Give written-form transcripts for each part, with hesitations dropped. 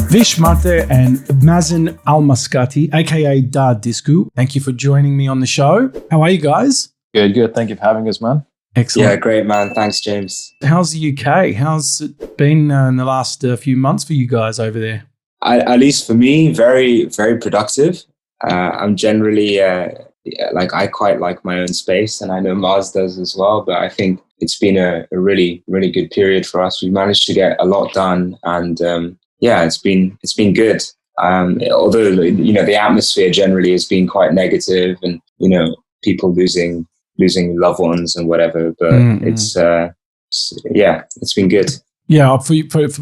Vish, Mahtre and Mazen Almaskati, aka Dar Disku. Thank you for joining me on the show. How are you guys? Good. Thank you for having us, man. Excellent. Yeah, great, man. Thanks, James. How's the UK? How's it been in the last few months for you guys over there? At least for me, very, very productive. I'm generally I quite like my own space, and I know Maz does as well. But I think it's been a really, really good period for us. We managed to get a lot done, and it's been good. Although the atmosphere generally has been quite negative, and people losing loved ones and whatever. But it's been good. Yeah, for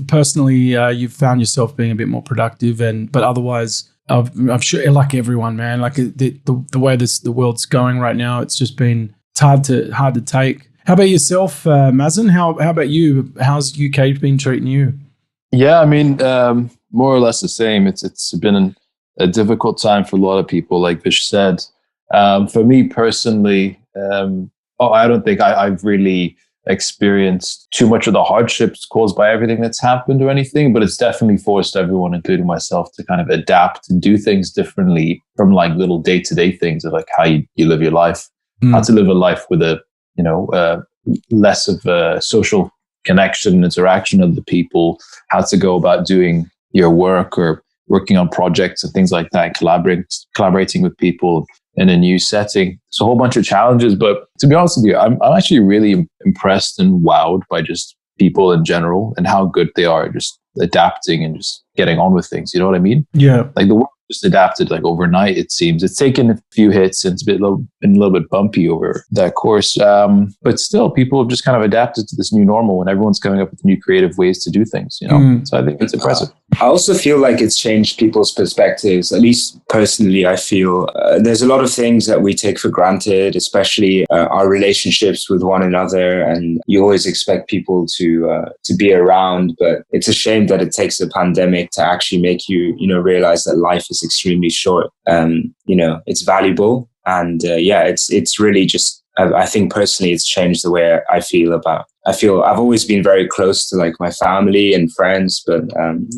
personally, you've found yourself being a bit more productive, but otherwise, I'm sure, like everyone, man, like the way the world's going right now, it's just been hard to take. How about yourself, Mazen? How about you? How's UK been treating you? Yeah, I mean, more or less the same. It's been a difficult time for a lot of people, like Vish said. For me personally, I don't think I've really experienced too much of the hardships caused by everything that's happened or anything, but it's definitely forced everyone, including myself, to kind of adapt and do things differently from like little day-to-day things of like how you live your life, how to live a life with less of a social connection and interaction of the people, how to go about doing your work or working on projects and things like that, collaborating with people in a new setting. It's a whole bunch of challenges, but to be honest with you, I'm actually really impressed and wowed by just people in general and how good they are just adapting and just getting on with things. You know what I mean? Yeah. Like the world just adapted like overnight, it seems. It's taken a few hits and it's been a little bit bumpy over that course. But still, people have just kind of adapted to this new normal and everyone's coming up with new creative ways to do things, So I think it's impressive. I also feel like it's changed people's perspectives. At least personally, I feel there's a lot of things that we take for granted, especially our relationships with one another. And you always expect people to be around, but it's a shame that it takes a pandemic to actually make you, realize that life is extremely short. It's valuable. And it's really just, I think personally, it's changed the way I feel I've always been very close to like my family and friends, but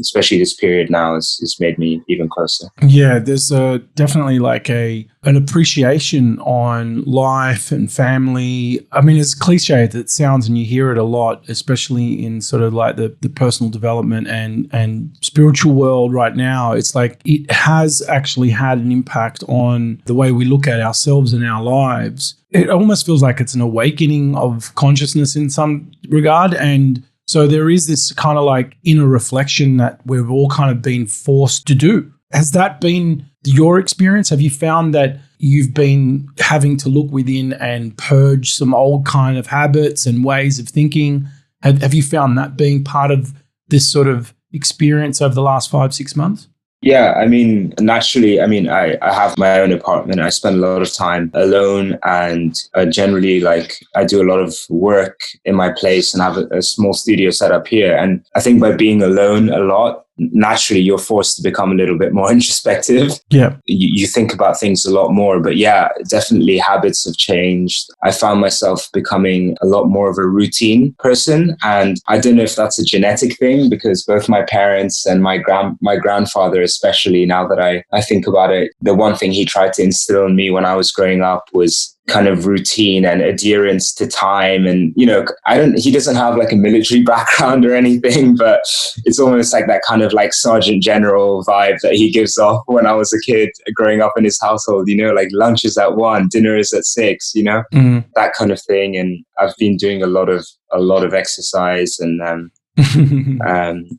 especially this period now has made me even closer. Yeah, there's definitely like an appreciation on life and family. I mean, as cliche as it sounds, and you hear it a lot, especially in sort of like the personal development and spiritual world right now. It's like it has actually had an impact on the way we look at ourselves and our lives. It almost feels like it's an awakening of consciousness in some regard. And so there is this kind of like inner reflection that we've all kind of been forced to do. Has that been your experience? Have you found that you've been having to look within and purge some old kind of habits and ways of thinking? Have you found that being part of this sort of experience over the last 5-6 months? Yeah, I mean, naturally, I have my own apartment. I spend a lot of time alone and generally I do a lot of work in my place and have a small studio set up here. And I think by being alone a lot, naturally you're forced to become a little bit more introspective. Yeah. You think about things a lot more, but yeah, definitely habits have changed. I found myself becoming a lot more of a routine person. And I don't know if that's a genetic thing because both my parents and my grandfather, especially now that I think about it, the one thing he tried to instill in me when I was growing up was kind of routine and adherence to time. And, he doesn't have like a military background or anything, but it's almost like that kind of like Sergeant General vibe that he gives off when I was a kid growing up in his household, like lunch is at 1, dinner is at 6, that kind of thing. And I've been doing a lot of exercise and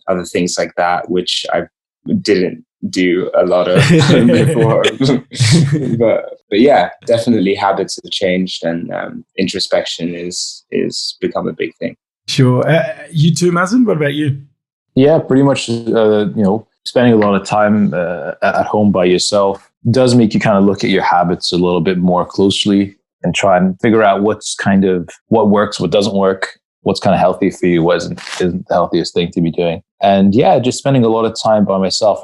other things like that, which I didn't do a lot of before. but yeah, definitely habits have changed and introspection is become a big thing. Sure. You too, Mazen? What about you? Yeah, pretty much, spending a lot of time at home by yourself does make you kind of look at your habits a little bit more closely and try and figure out what works, what doesn't work, what's kind of healthy for you, what isn't the healthiest thing to be doing. And yeah, just spending a lot of time by myself.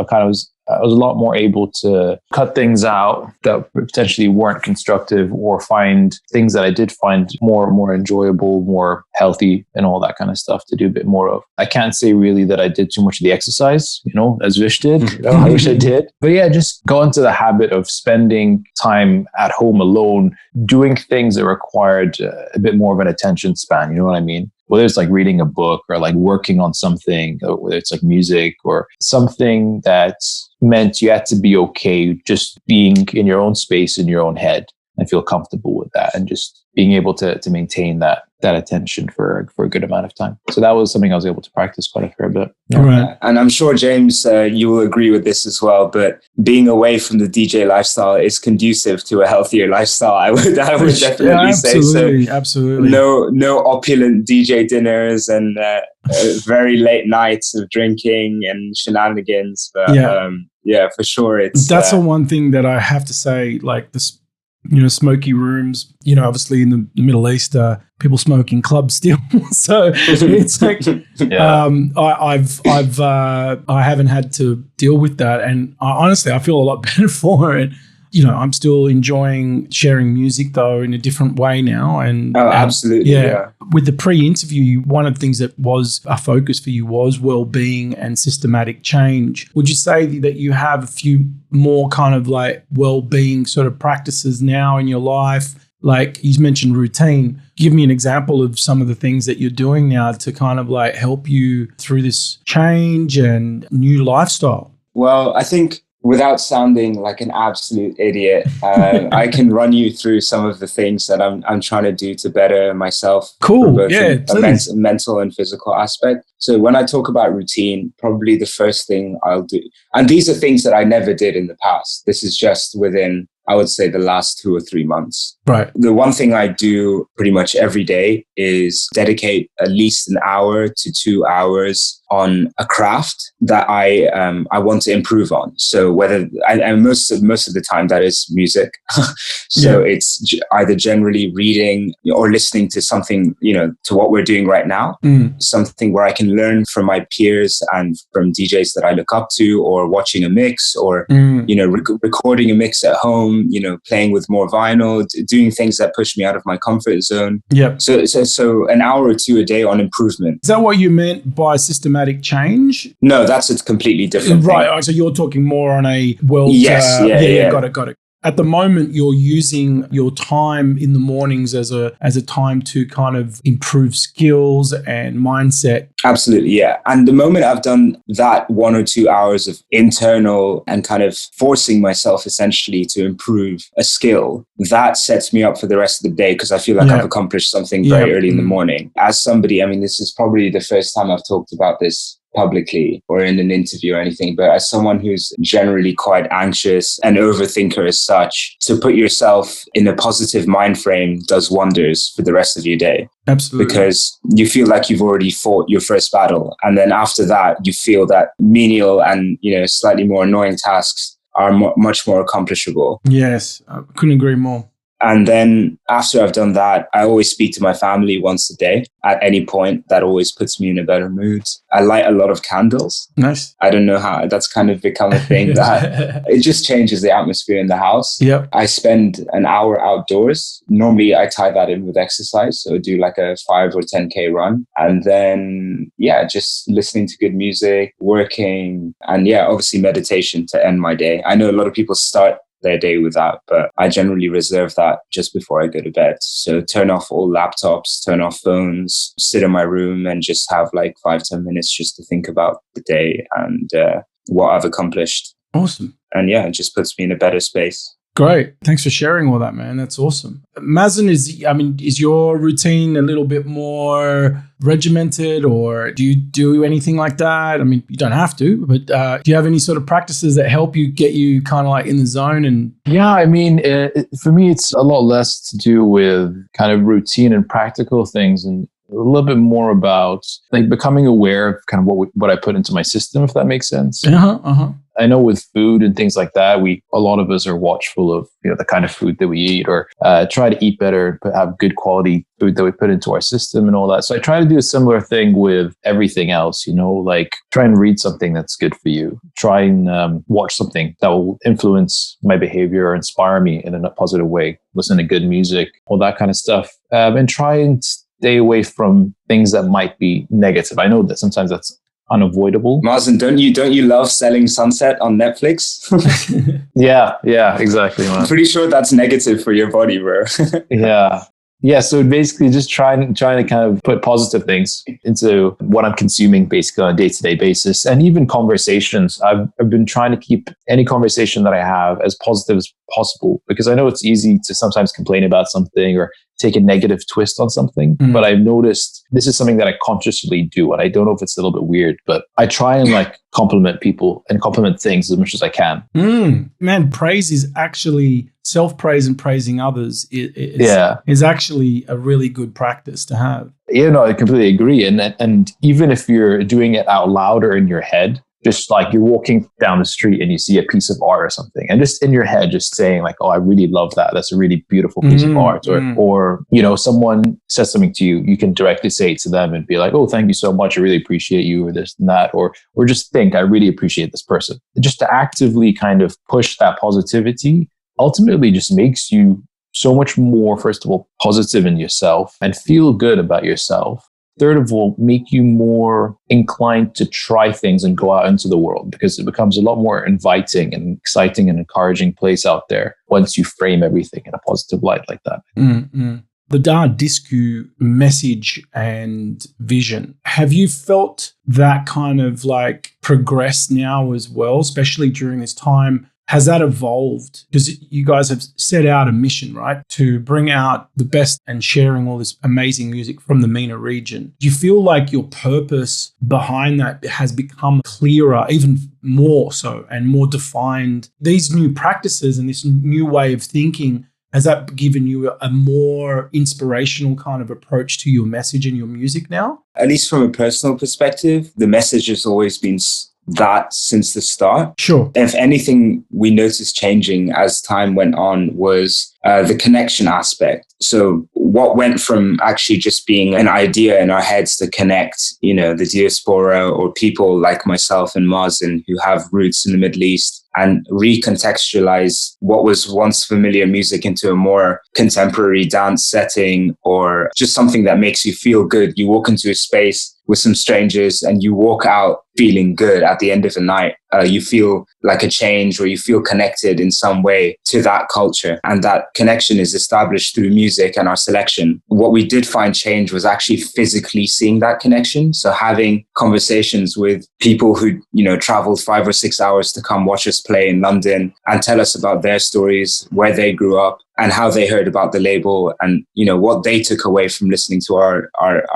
I was a lot more able to cut things out that potentially weren't constructive, or find things that I did find more enjoyable, more healthy, and all that kind of stuff to do a bit more of. I can't say really that I did too much of the exercise, as Vish did. I wish I did. But yeah, just go into the habit of spending time at home alone, doing things that required a bit more of an attention span. You know what I mean? Whether it's like reading a book or like working on something, or whether it's like music or something that meant you had to be okay just being in your own space, in your own head, and feel comfortable with that, and just being able to maintain that attention for a good amount of time. So that was something I was able to practice quite a fair bit. Yeah. Right. And I'm sure, James, you will agree with this as well, but being away from the DJ lifestyle is conducive to a healthier lifestyle. I would definitely say so. Absolutely. No opulent DJ dinners and very late nights of drinking and shenanigans. But yeah, for sure. That's the one thing that I have to say, like this, smoky rooms, obviously in the Middle East, people smoke in clubs still. So it's like, I haven't had to deal with that. And honestly, I feel a lot better for it. I'm still enjoying sharing music though in a different way now. And absolutely. Yeah. With the pre-interview, one of the things that was a focus for you was well-being and systematic change. Would you say that you have a few more kind of like well-being sort of practices now in your life? Like you mentioned routine. Give me an example of some of the things that you're doing now to kind of like help you through this change and new lifestyle. Well, I think, without sounding like an absolute idiot, I can run you through some of the things that I'm trying to do to better myself. Cool. Both yeah. a mental and physical aspect. So when I talk about routine, probably the first thing I'll do, and these are things that I never did in the past. This is just within, I would say, the last 2 or 3 months. Right. The one thing I do pretty much every day is dedicate at least an hour to 2 hours on a craft that I want to improve on. So most of the time that is music. So it's either generally reading or listening to something, to what we're doing right now, something where I can learn from my peers and from DJs that I look up to, or watching a mix, or, recording a mix at home, playing with more vinyl, doing things that push me out of my comfort zone. Yep. So an hour or two a day on improvement. Is that what you meant by systematic change? No, that's a completely different thing. Right. So you're talking more on a world. Yes. Got it. At the moment, you're using your time in the mornings as a time to kind of improve skills and mindset. Absolutely, yeah. And the moment I've done that 1 or 2 hours of internal and kind of forcing myself essentially to improve a skill, that sets me up for the rest of the day, because I feel like I've accomplished something very early in the morning. As somebody, this is probably the first time I've talked about this publicly or in an interview or anything, but as someone who's generally quite anxious and overthinker as such, to put yourself in a positive mind frame does wonders for the rest of your day. Absolutely. Because you feel like you've already fought your first battle. And then after that, you feel that menial and, slightly more annoying tasks are much more accomplishable. Yes, I couldn't agree more. And then after I've done that, I always speak to my family once a day at any point. That always puts me in a better mood. I light a lot of candles. Nice. I don't know how that's kind of become a thing that it just changes the atmosphere in the house. Yep. I spend an hour outdoors. Normally I tie that in with exercise. So I do like a 5 or 10K run. And then, just listening to good music, working, and obviously meditation to end my day. I know a lot of people start their day with that, but I generally reserve that just before I go to bed. So turn off all laptops, turn off phones, sit in my room and just have like 5-10 minutes just to think about the day and what I've accomplished. Awesome. And it just puts me in a better space. Great. Thanks for sharing all that, man. That's awesome. Mazen, is your routine a little bit more regimented, or do you do anything like that? You don't have to, but do you have any sort of practices that help you get you kind of like in the zone? And for me, it's a lot less to do with kind of routine and practical things, and a little bit more about like becoming aware of kind of what I put into my system, if that makes sense. I know with food and things like that, a lot of us are watchful of, the kind of food that we eat, or try to eat better, have good quality food that we put into our system and all that. So I try to do a similar thing with everything else, like try and read something that's good for you. Try and watch something that will influence my behavior or inspire me in a positive way. Listen to good music, all that kind of stuff. And try and stay away from things that might be negative. I know that sometimes that's unavoidable. Mazen, don't you love Selling Sunset on Netflix? Yeah, exactly, man. I'm pretty sure that's negative for your body, bro. Yeah. So basically just trying to kind of put positive things into what I'm consuming basically on a day-to-day basis. And even conversations. I've been trying to keep any conversation that I have as positive as possible, because I know it's easy to sometimes complain about something or take a negative twist on something. But I've noticed this is something that I consciously do. And I don't know if it's a little bit weird, but I try and like compliment people and compliment things as much as I can. Man, praise is actually self-praise, and praising others is actually a really good practice to have. Yeah, no, I completely agree. And even if you're doing it out loud or in your head, just like you're walking down the street and you see a piece of art or something, and just in your head, just saying like, oh, I really love that. That's a really beautiful piece of art. Or, someone says something to you, you can directly say it to them and be like, oh, thank you so much. I really appreciate you, or this and that, or just think, I really appreciate this person. Just to actively kind of push that positivity ultimately just makes you so much more, first of all, positive in yourself and feel good about yourself. Third of all, make you more inclined to try things and go out into the world, because it becomes a lot more inviting and exciting and encouraging place out there once you frame everything in a positive light like that. The Dar Disku message and vision, have you felt that kind of like progress now as well, especially during this time? Has that evolved? Because you guys have set out a mission, right? To bring out the best and sharing all this amazing music from the MENA region. Do you feel like your purpose behind that has become clearer, even more so, and more defined? These new practices and this new way of thinking, has that given you a more inspirational kind of approach to your message and your music now? At least from a personal perspective, the message has always been that since the start. Sure. If anything we noticed changing as time went on was the connection aspect. So what went from actually just being an idea in our heads to connect, the diaspora or people like myself and Mazen who have roots in the Middle East, and recontextualize what was once familiar music into a more contemporary dance setting, or just something that makes you feel good. You walk into a space with some strangers and you walk out feeling good at the end of the night. You feel like a change, or you feel connected in some way to that culture. And that connection is established through music and our selection. What we did find change was actually physically seeing that connection. So having conversations with people who, traveled 5 or 6 hours to come watch us play in London and tell us about their stories, where they grew up and how they heard about the label, and, what they took away from listening to our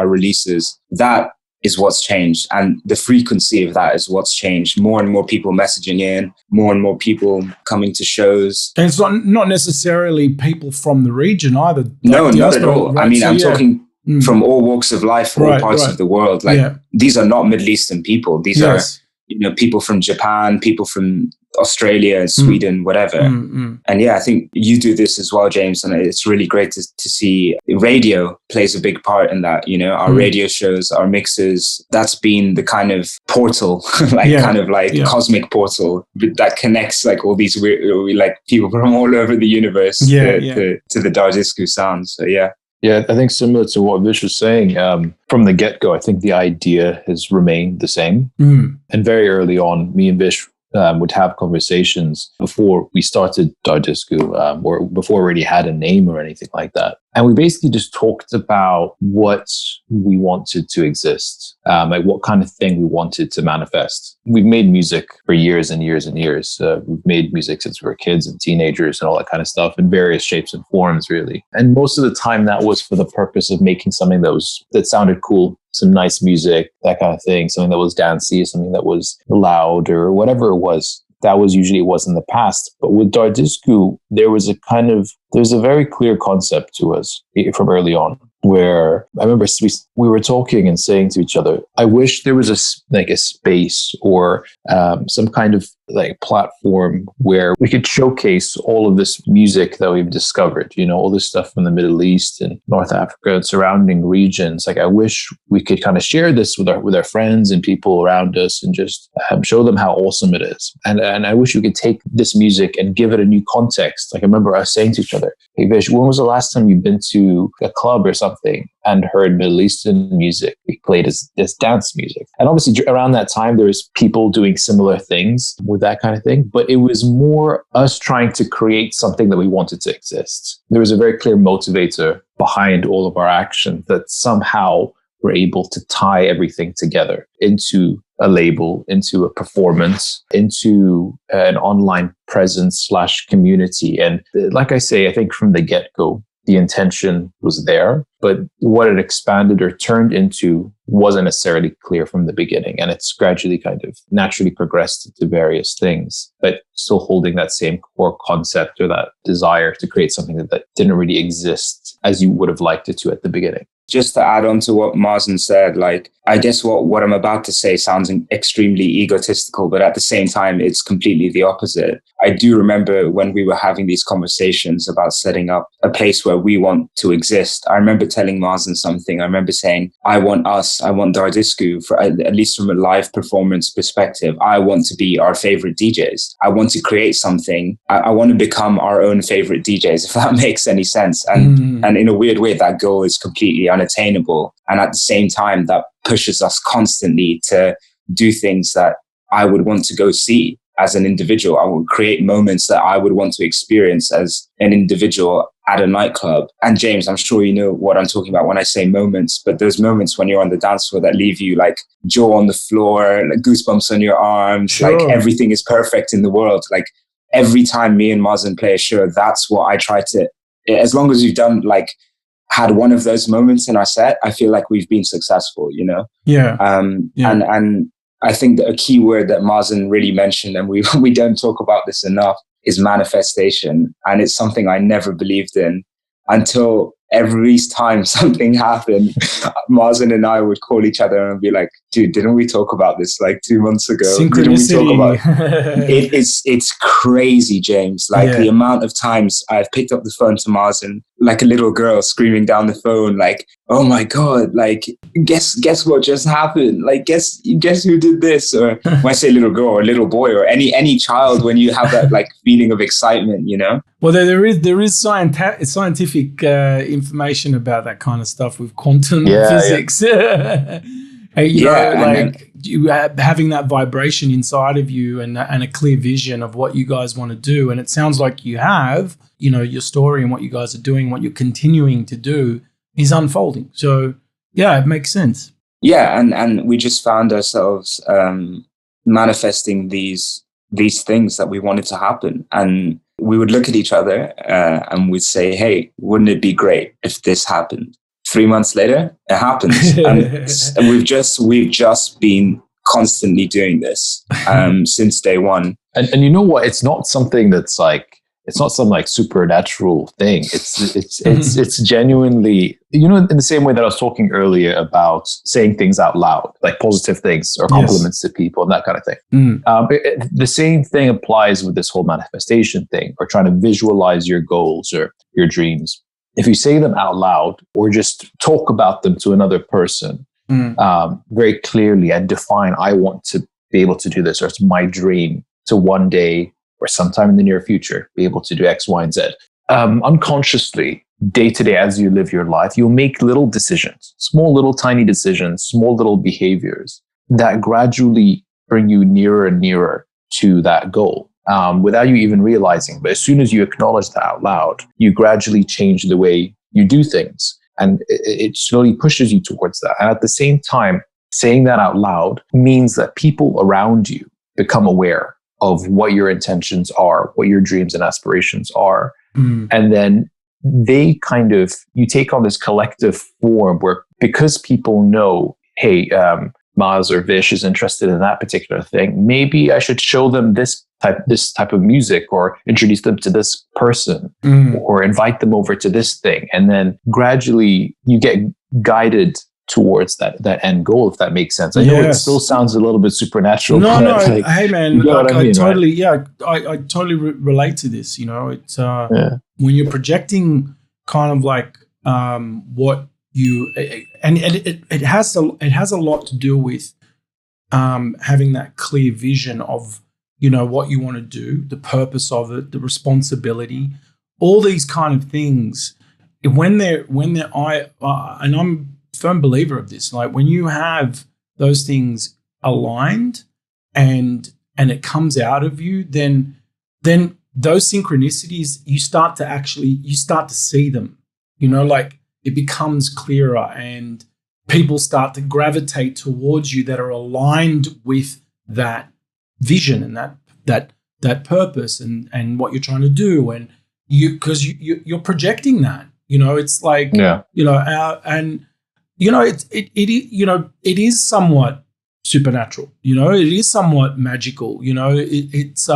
releases. That is what's changed. And the frequency of that is what's changed. More and more people messaging in, more and more people coming to shows. And it's not necessarily people from the region either. No, not at all. Right? I mean, I'm talking from all walks of life, all parts of the world. These are not Middle Eastern people. These are, people from Japan, people from Australia, Sweden, whatever. And I think you do this as well, James, and it's really great to see radio plays a big part in that. Our radio shows, our mixes, that's been the kind of portal, cosmic portal that connects like all these weird, like people from all over the universe to the Dar Disku sound. So Yeah, I think similar to what Vish was saying, from the get-go, I think the idea has remained the same. And very early on, me and Vish would have conversations before we started Dar Disku, or before we already had a name or anything like that. And we basically just talked about what we wanted to exist, like what kind of thing we wanted to manifest. We've made music for years and years and years. We've made music since we were kids and teenagers and all that kind of stuff in various shapes and forms, really. And most of the time that was for the purpose of making something that sounded cool, some nice music, that kind of thing, something that was dancey, something that was loud or whatever it was. That was usually it was in the past. But with Dar Disku, there's a very clear concept to us from early on. where I remember we were talking and saying to each other, I wish there was a space or some kind of like platform where we could showcase all of this music that we've discovered, all this stuff from the Middle East and North Africa and surrounding regions. Like, I wish we could kind of share this with our friends and people around us and just show them how awesome it is. And I wish we could take this music and give it a new context. Like, I remember us saying to each other, hey Vish, when was the last time you've been to a club or something and heard Middle Eastern music played as dance music? And obviously around that time, there was people doing similar things with that kind of thing, but it was more us trying to create something that we wanted to exist. There was a very clear motivator behind all of our action that somehow we're able to tie everything together into a label, into a performance, into an online presence / community. And like I say, I think from the get-go, the intention was there, but what it expanded or turned into wasn't necessarily clear from the beginning. And it's gradually kind of naturally progressed into various things, but still holding that same core concept or that desire to create something that didn't really exist as you would have liked it to at the beginning. Just to add on to what Mazen said, like, I guess what I'm about to say sounds extremely egotistical, but at the same time, it's completely the opposite. I do remember when we were having these conversations about setting up a place where we want to exist. I remember telling Mazen something. I remember saying, I want Dar Disku, for at least from a live performance perspective, I want to be our favorite DJs. I want to create something. I want to become our own favorite DJs, if that makes any sense. And in a weird way, that goal is completely unattainable. And at the same time, that pushes us constantly to do things that I would want to go see as an individual. I would create moments that I would want to experience as an individual at a nightclub. And James, I'm sure you know what I'm talking about when I say moments, but those moments when you're on the dance floor that leave you like jaw on the floor, like goosebumps on your arms, sure. Like everything is perfect in the world. Like every time me and Mazen play a show, that's what I try to, as long as you've done like, had one of those moments in our set, I feel like we've been successful, Yeah. And I think that a key word that Mazen really mentioned, and we don't talk about this enough, is manifestation. And it's something I never believed in until every time something happened, Mazen and I would call each other and be like, dude, didn't we talk about this like 2 months ago? Didn't we talk about it? It's crazy, James. Like the amount of times I've picked up the phone to Mazen, like a little girl screaming down the phone, like, oh my God, like, guess what just happened? Like, guess who did this? Or when I say little girl or little boy or any child, when you have that like feeling of excitement, Well, there is scientific information about that kind of stuff with quantum physics. Having that vibration inside of you and a clear vision of what you guys want to do. And it sounds like you have, your story and what you guys are doing, what you're continuing to do is unfolding. So yeah, it makes sense. Yeah. And we just found ourselves manifesting these things that we wanted to happen. And we would look at each other and we'd say, hey, wouldn't it be great if this happened? 3 months later, it happens. And we've just been constantly doing this since day one. And you know what? It's not something that's like, it's not some like supernatural thing. It's genuinely, in the same way that I was talking earlier about saying things out loud, like positive things or compliments to people and that kind of thing. The same thing applies with this whole manifestation thing or trying to visualize your goals or your dreams. If you say them out loud or just talk about them to another person very clearly and define, I want to be able to do this, or it's my dream to one day or sometime in the near future be able to do X, Y, and Z. Unconsciously, day to day, as you live your life, you'll make little decisions, small, little, tiny decisions, small, little behaviors that gradually bring you nearer and nearer to that goal. Without you even realizing. But as soon as you acknowledge that out loud, you gradually change the way you do things. And it slowly pushes you towards that. And at the same time, saying that out loud means that people around you become aware of what your intentions are, what your dreams and aspirations are. And then they you take on this collective form where, because people know, hey, Maz or Vish is interested in that particular thing, maybe I should show them this type of music, or introduce them to this person, or invite them over to this thing. And then gradually you get guided towards that end goal, if that makes sense. I know it still sounds a little bit supernatural. No, like, hey man, you know what I mean, totally, right? I totally relate to this. You know, it's when you're projecting kind of like what you, and it has a lot to do with having that clear vision of, you know, what you want to do, the purpose of it, the responsibility, all these kind of things. And I'm a firm believer of this. Like when you have those things aligned and it comes out of you, then those synchronicities, you start to see them. You know, like it becomes clearer, and people start to gravitate towards you that are aligned with that vision and that purpose and what you're trying to do, and you're projecting that. You know, it's like, you know, and you know, it is somewhat supernatural. You know, it is somewhat magical. You know, it's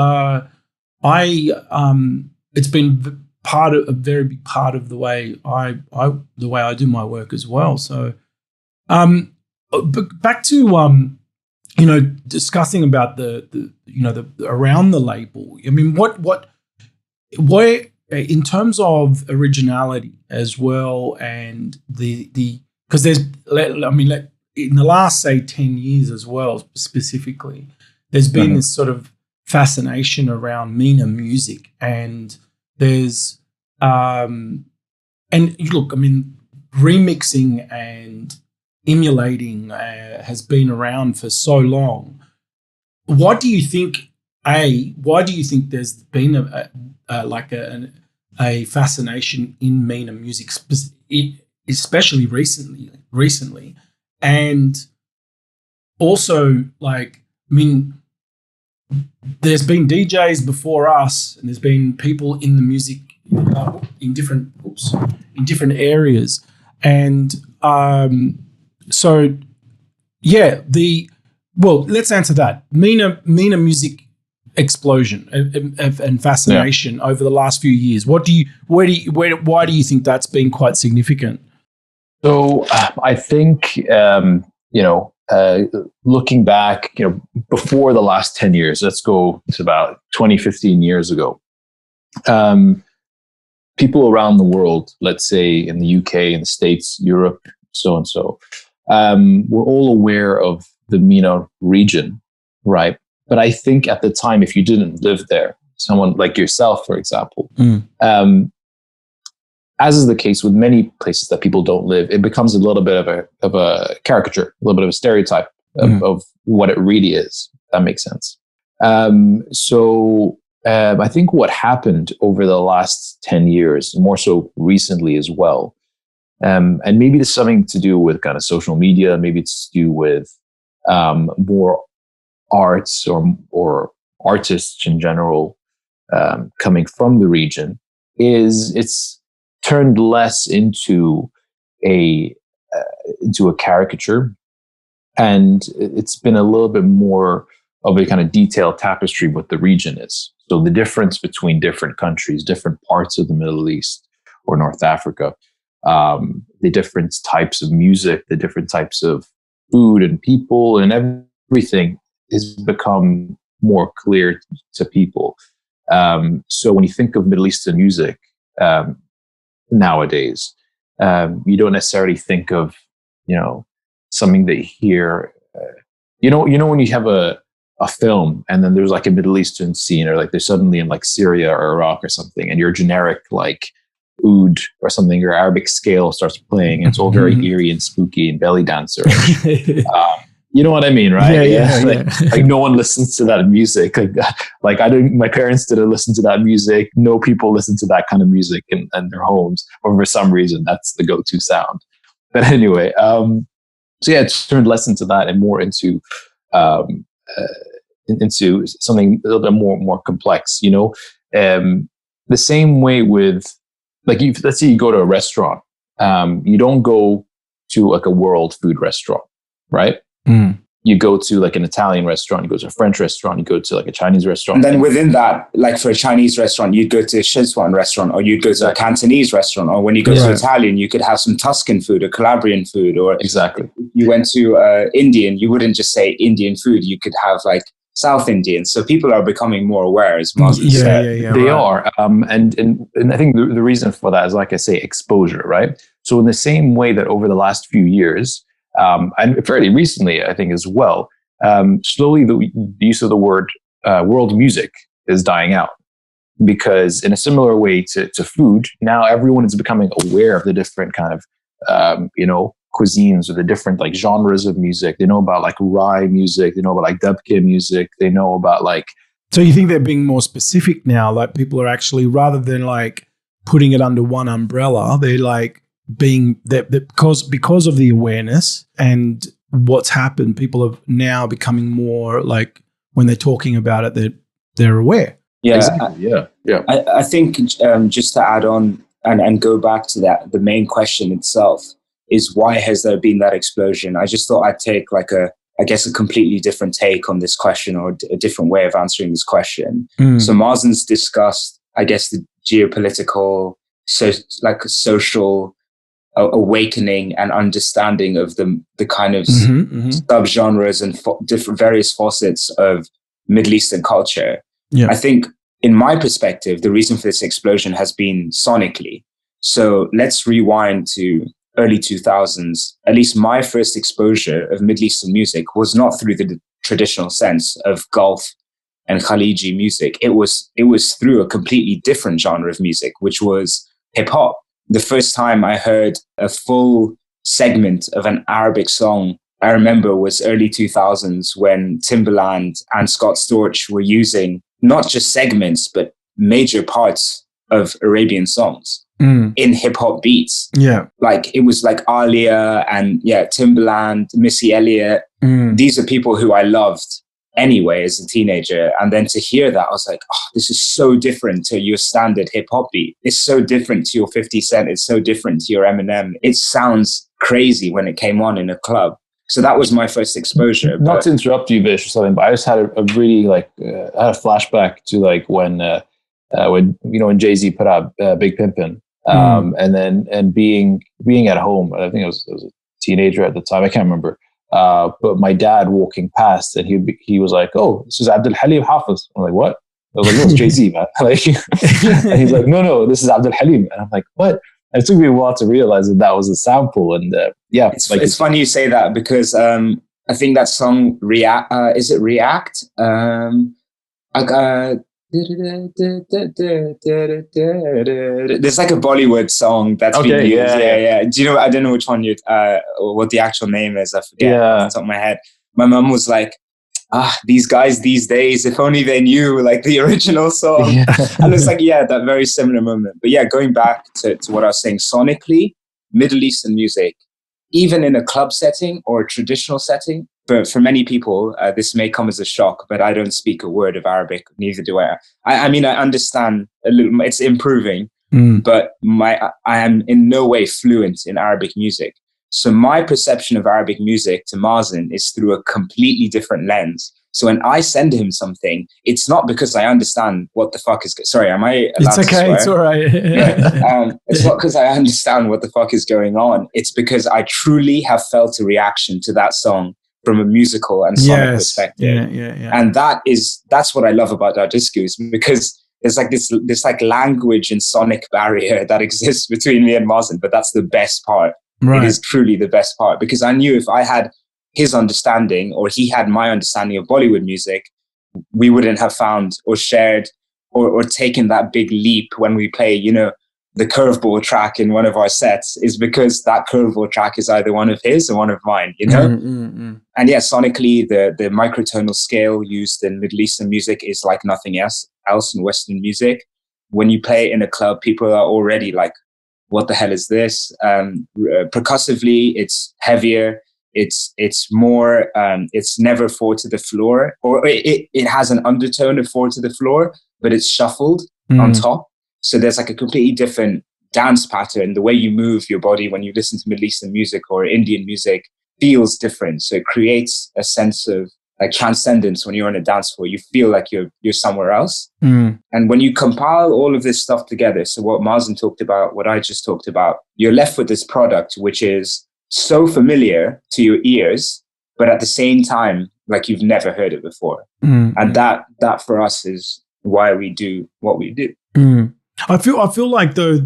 been a very big part of the way I do my work as well. So, but back to you know, discussing about the you know, the around the label. I mean, where in terms of originality as well, and the because there's, I mean, like in the last, say, 10 years as well, specifically, there's been this sort of fascination around MENA music, and there's and look, I mean, remixing and emulating has been around for so long. What do you think? Why do you think there's been a fascination in MENA music, especially recently, and also, like, I mean, there's been DJs before us, and there's been people in the music in different areas, and so yeah, let's answer that. MENA music explosion and fascination over the last few years. Why do you think that's been quite significant? So I think looking back, you know, before the last 10 years, let's go to about 20, 15 years ago. People around the world, let's say in the UK, in the States, Europe, so and so, were all aware of the MENA region, right? But I think at the time, if you didn't live there, someone like yourself, for example, as is the case with many places that people don't live, it becomes a little bit of a caricature, a little bit of a stereotype of what it really is. If that makes sense. So I think what happened over the last 10 years, more so recently as well, and maybe there's something to do with kind of social media, maybe it's to do with more arts or artists in general coming from the region, is it's turned less into a caricature, and it's been a little bit more of a kind of detailed tapestry of what the region is. So the difference between different countries, different parts of the Middle East or North Africa, the different types of music, the different types of food and people and everything has become more clear to people. So when you think of Middle Eastern music nowadays, you don't necessarily think of, you know, something that you hear, you know, when you have a film and then there's like a Middle Eastern scene, or like they're suddenly in like Syria or Iraq or something, and your generic like oud or something, your Arabic scale starts playing, and it's all very eerie and spooky and belly dancer. You know what I mean, right? Yeah. Like no one listens to that music. Like my parents didn't listen to that music. No people listen to that kind of music in their homes, or for some reason that's the go-to sound. But anyway, so yeah, it's turned less into that and more into something a little bit more complex. You know, the same way with, like, let's say you go to a restaurant, you don't go to like a world food restaurant, right? you go to like an Italian restaurant, you go to a French restaurant, you go to like a Chinese restaurant. And then within that, like for a Chinese restaurant, you'd go to a Szechuan restaurant, or you'd go to a Cantonese restaurant, or when you go to Italian, you could have some Tuscan food or Calabrian food, or exactly. If you went to Indian, you wouldn't just say Indian food, you could have like South Indian. So people are becoming more aware, as Mazen said. They are. And I think the reason for that is, like I say, exposure, right? So in the same way that over the last few years, and fairly recently, I think as well, slowly the use of the word world music is dying out. Because in a similar way to food, now everyone is becoming aware of the different kind of, cuisines, or the different like genres of music. They know about like Rai music, they know about like Dabke music, they know about like... So you think they're being more specific now? Like people are actually, rather than like putting it under one umbrella, they're like being that because of the awareness and what's happened, people are now becoming more like, when they're talking about it, they're aware. Yeah, exactly. Yeah. I think just to add on and go back to that, the main question itself is, why has there been that explosion? I just thought I'd take like a completely different take on this question, or a different way of answering this question. So Mazen's discussed, I guess, the geopolitical, social awakening and understanding of the kind of subgenres and different various facets of Middle Eastern culture. Yeah. I think in my perspective, the reason for this explosion has been sonically. So let's rewind to early 2000s. At least my first exposure of Middle Eastern music was not through the traditional sense of Gulf and Khaliji music. It was through a completely different genre of music, which was hip hop. The first time I heard a full segment of an Arabic song, I remember, was early 2000s, when Timbaland and Scott Storch were using not just segments, but major parts of Arabian songs in hip hop beats. Yeah. Like it was like Alia and Timbaland, Missy Elliott. These are people who I loved anyway as a teenager. And then to hear that, I was like, oh, this is so different to your standard hip hop beat. It's so different to your 50 Cent. It's so different to your Eminem. It sounds crazy when it came on in a club. So that was my first exposure. Not to interrupt you, Vish, or something, but I just had a really I had a flashback to like when Jay-Z put out Big Pimpin', and being at home. I think I was a teenager at the time. I can't remember. But my dad walking past, and he was like, "Oh, this is Abdul Halim Hafiz." I'm like, "What?" I was like, "No, it's Jay-Z, man." And he's like, "No, this is Abdul Halim." And I'm like, "What?" And it took me a while to realize that was a sample. And it's funny you say that, because I think that song is it React? There's like a Bollywood song that's been used. Yeah. Do you know? I don't know which one or what the actual name is. I forget off the top of my head. My mum was like, these guys these days, if only they knew like the original song. Yeah. And it's like, that very similar moment. But going back to what I was saying, sonically, Middle Eastern music, even in a club setting or a traditional setting, but for many people, this may come as a shock, but I don't speak a word of Arabic, neither do I. I mean, I understand a little, it's improving, but I am in no way fluent in Arabic music. So my perception of Arabic music to Mazen is through a completely different lens. So when I send him something, it's not because I understand what the fuck is... Sorry, am I allowed to swear? It's all right. It's not because I understand what the fuck is going on. It's because I truly have felt a reaction to that song from a musical and sonic perspective. Yeah. And that's what I love about Dar Disku, is because there's like this like language and sonic barrier that exists between me and Mazen, but that's the best part. Right. It is truly the best part, because I knew if I had his understanding or he had my understanding of Bollywood music, we wouldn't have found or shared or taken that big leap when we play, the curveball track in one of our sets, is because that curveball track is either one of his or one of mine, And sonically, the microtonal scale used in Middle Eastern music is like nothing else in Western music. When you play it in a club, people are already like, what the hell is this? Percussively, it's heavier. It's more, it's never 4 to the floor, or it has an undertone of 4 to the floor, but it's shuffled on top. So there's like a completely different dance pattern, the way you move your body when you listen to Middle Eastern music or Indian music. feels different. So it creates a sense of like transcendence when you're on a dance floor. You feel like you're somewhere else. Mm. And when you compile all of this stuff together, so what Mazen talked about, what I just talked about, you're left with this product which is so familiar to your ears, but at the same time, like you've never heard it before. Mm. And that for us is why we do what we do. Mm. I feel like though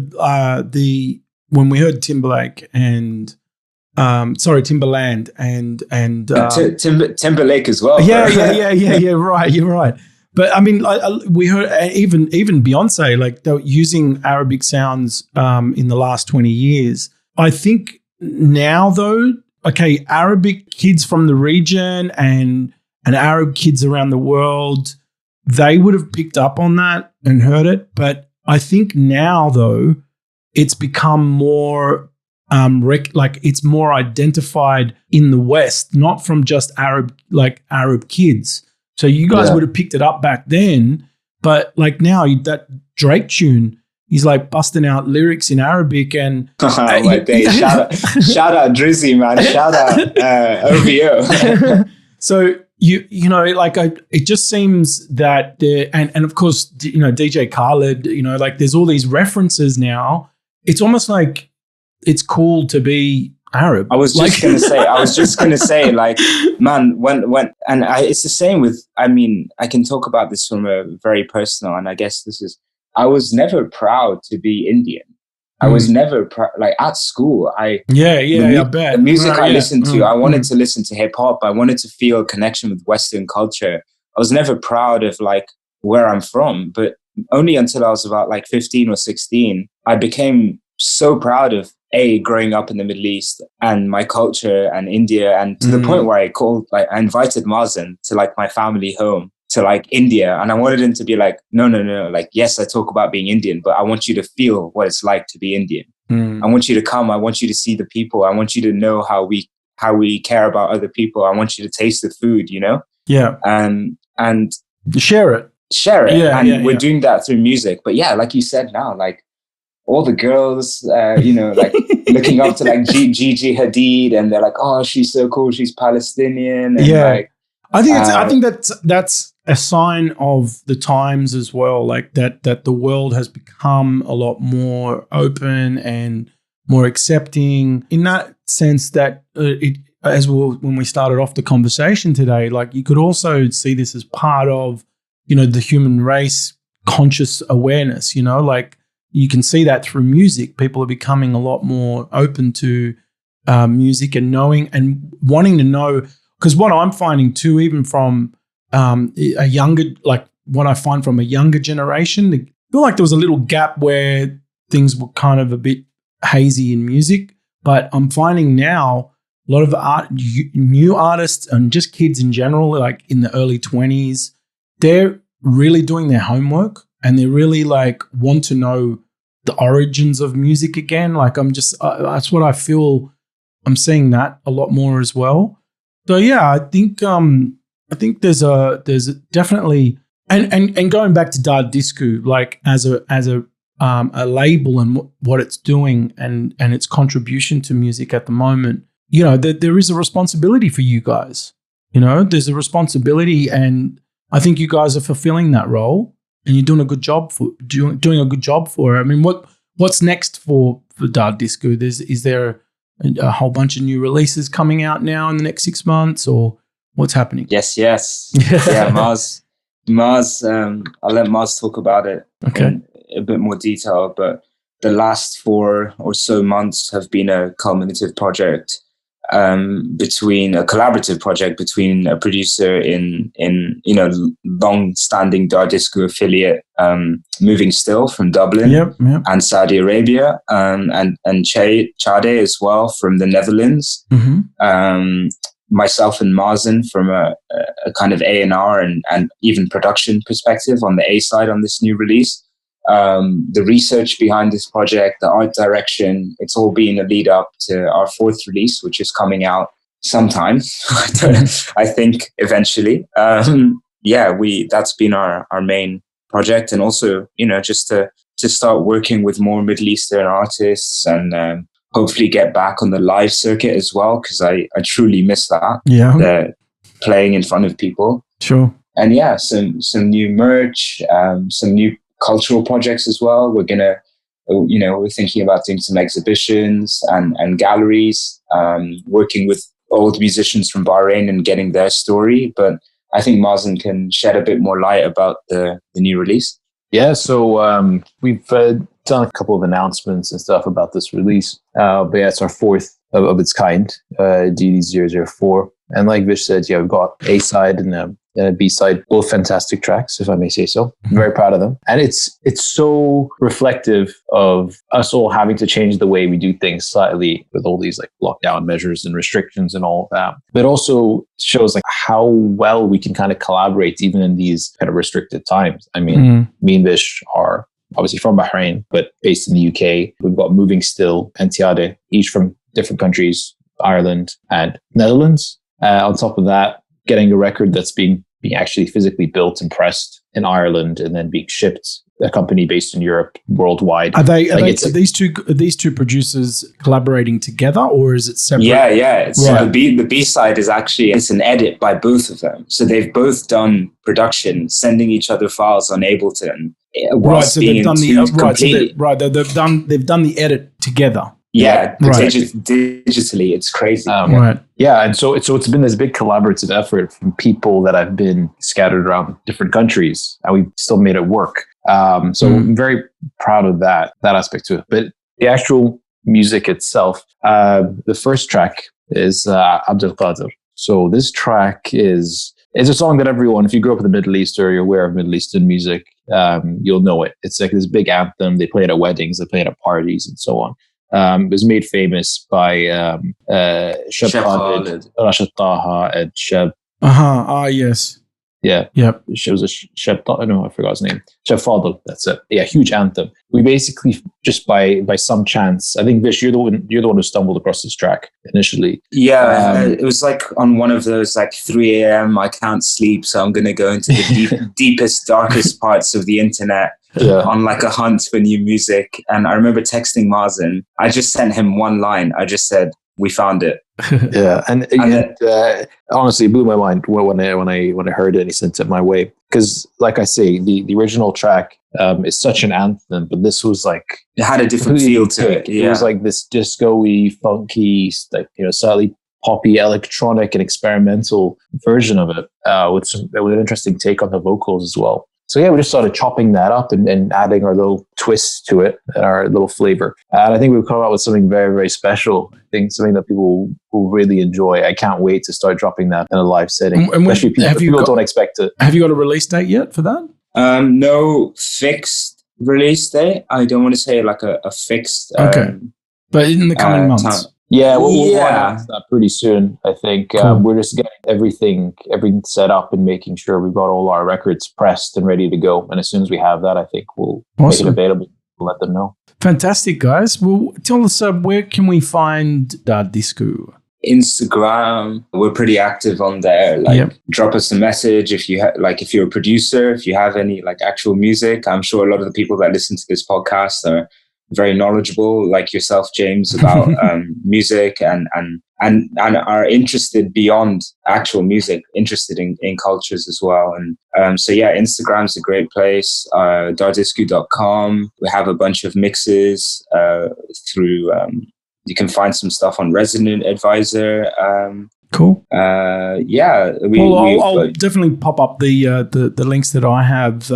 when we heard Timberlake and Timberland and Timberlake as well. Yeah. Right, you're right. But I mean, we heard even Beyonce, like they're using Arabic sounds in the last 20 years. I think now though, okay, Arabic kids from the region and Arab kids around the world, they would have picked up on that and heard it. But I think now though, it's become more it's more identified in the West, not from just Arab kids. So you guys would have picked it up back then, but like now that Drake tune, he's like busting out lyrics in Arabic and my day. Shout out Drizzy, man. Shout out OVO. So you know, like it just seems that and of course, you know, DJ Khaled, you know, like there's all these references now. It's almost like it's cool to be Arab. I was just gonna say, like, man, it's the same with. I mean, I can talk about this from a very personal, and I guess I was never proud to be Indian. I was never like at school. I bet the music I listened to. I wanted to listen to hip hop. I wanted to feel a connection with Western culture. I was never proud of like where I'm from, but only until I was about like 15 or 16, I became so proud of growing up in the Middle East and my culture and India, and to the point where I invited Mazen to like my family home to like India, and I wanted him to be like, no, like, yes, I talk about being Indian, but I want you to feel what it's like to be Indian. I want you to come. I want you to see the people. I want you to know how we care about other people. I want you to taste the food, you know? Yeah. And share it. Yeah, and we're doing that through music. But yeah, like you said now, like all the girls, you know, like looking up to like Gigi Hadid, and they're like, oh, she's so cool. She's Palestinian. And like, I think that's a sign of the times as well. Like that the world has become a lot more open and more accepting in that sense that when we started off the conversation today, like you could also see this as part of, you know, the human race conscious awareness, you know, like you can see that through music. People are becoming a lot more open to music and knowing and wanting to know, because what I'm finding too, even from a younger, like what I find from a younger generation, I feel like there was a little gap where things were kind of a bit hazy in music, but I'm finding now a lot of new artists and just kids in general, like in the early 20s, they're really doing their homework and they really like want to know the origins of music again. Like that's what I feel. I'm seeing that a lot more as well. So yeah, I think there's definitely and going back to Dar Disku, like as a label and what it's doing and its contribution to music at the moment, you know, there is a responsibility for you guys. You know, there's a responsibility, and I think you guys are fulfilling that role, and you're doing a good job for doing a good job for it. I mean, what's next for Dar Disku? Is there a whole bunch of new releases coming out now in the next 6 months, or what's happening? Yes. Yeah, Maz. I'll let Maz talk about it in a bit more detail, but the last 4 or so months have been a culminative project, between a collaborative project between a producer in you know, long-standing Dar Disku affiliate, Moving Still from Dublin, and Saudi Arabia, and Chade as well from the Netherlands. Myself and Mazen from a kind of A&R and even production perspective on the A side on this new release. The research behind this project, the art direction, it's all been a lead up to our 4th release, which is coming out sometime. I think eventually. That's been our main project, and also, you know, just to start working with more Middle Eastern artists and hopefully get back on the live circuit as well, because I truly miss that. Yeah. The playing in front of people. Sure. And yeah, some new merch, some new cultural projects as well. We're thinking about doing some exhibitions and galleries, working with old musicians from Bahrain and getting their story. But I think Mazen can shed a bit more light about the new release. Yeah, so we've done a couple of announcements and stuff about this release. But yeah, it's our fourth of its kind, DD004. And like Vish said, yeah, we've got A side and a B side, both fantastic tracks, if I may say so. I'm very proud of them. And it's so reflective of us all having to change the way we do things slightly with all these like lockdown measures and restrictions and all of that. But also shows like how well we can kind of collaborate even in these kind of restricted times. I mean, me and Vish are obviously from Bahrain, but based in the UK. We've got Moving Still and Tiade, each from different countries, Ireland and Netherlands. On top of that, getting a record that's being actually physically built and pressed in Ireland and then being shipped, a company based in Europe, worldwide. Are these two producers collaborating together, or is it separate? Yeah. So the B side is actually, it's an edit by both of them. So they've both done production, sending each other files on Ableton. Right. So they've done they've done the edit together. Yeah, digitally, it's crazy. Right. Yeah, and so it's been this big collaborative effort from people that have been scattered around different countries, and we've still made it work. So I'm very proud of that aspect to it. But the actual music itself, the first track is Abdul Qadir. So this track is a song that everyone, if you grew up in the Middle East or you're aware of Middle Eastern music, you'll know it. It's like this big anthem. They play it at weddings, they play it at parties, and so on. It was made famous by Shab Khalid, Rashid Taha, and Shab. Yes. Yeah. Yep. It was a Shab. No, I forgot his name. Shab Fadl. That's it. Yeah, huge anthem. We basically just by some chance, I think Vish, you're the one who stumbled across this track initially. Yeah, it was like on one of those like 3 a.m. I can't sleep, so I'm gonna go into the deepest, darkest parts of the internet. Yeah. On like a hunt for new music. And I remember texting Mazen. I just sent him one line. I just said, "We found it." Yeah, and honestly, it blew my mind when I heard it and he sent it my way. Because, like I say, the original track is such an anthem, but this was like it had a different feel to it. Yeah. It was like this disco-y, funky, like slightly poppy, electronic, and experimental version of it with an interesting take on the vocals as well. So yeah, we just started chopping that up and adding our little twist to it and our little flavor. And I think we've come out with something very, very special. I think something that people will really enjoy. I can't wait to start dropping that in a live setting. Especially people don't expect it. Have you got a release date yet for that? No fixed release date. I don't want to say like a fixed. Okay. But in the coming months. Time. Yeah, we'll announce that pretty soon, I think. Cool. We're just getting everything make up and making sure we've got all our records pressed and ready to go. And as soon as we have that, I think we'll make it available. We'll let them know. Fantastic, guys. Well, tell us, where can we find Dar Disku? Instagram, we're pretty active on there. Drop us a message if you if you're a producer, if you have any like actual music. I'm sure a lot of the people that listen to this podcast are very knowledgeable, like yourself, James, about music and are interested beyond actual music, interested in cultures as well. And so yeah, Instagram's a great place. Dardisku.com. We have a bunch of mixes through. You can find some stuff on Resident Advisor. Cool. Yeah. I'll definitely pop up the links that I have.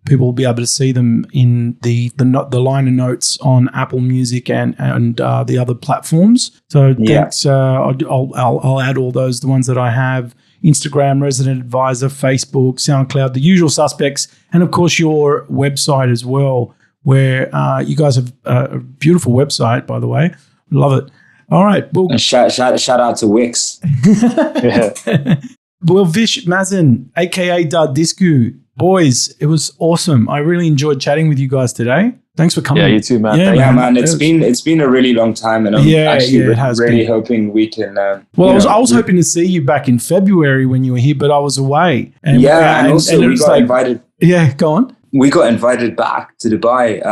People will be able to see them in the liner notes on Apple Music and the other platforms. So thanks. I'll add all those, the ones that I have: Instagram, Resident Advisor, Facebook, SoundCloud, the usual suspects, and of course your website as well, where you guys have a beautiful website, by the way. Love it. All right. Well, shout out to Wix. Well, Vish, Mazen, aka Dar Disku, boys, it was awesome. I really enjoyed chatting with you guys today. Thanks for coming. Yeah, you too, man. Yeah, man. It's been a really long time, and I'm really hoping we can. I was hoping to see you back in February when you were here, but I was away. And we got invited. Yeah, go on. We got invited back to Dubai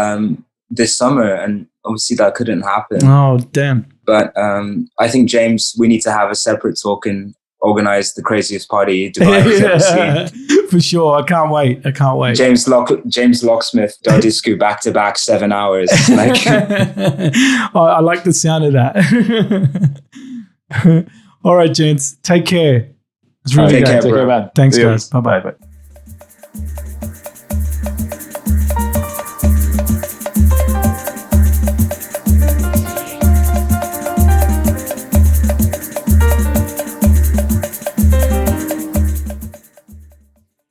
this summer, and obviously that couldn't happen. Oh, damn. But I think, James, we need to have a separate talk and organize the craziest party Dubai has ever seen. For sure. I can't wait. James Locksmith, Dar Disku, back-to-back 7 hours. Like, I like the sound of that. All right, gents. Take care. It's really Take great. care, bro. man. Thanks, See you. guys. Bye-bye. Bye.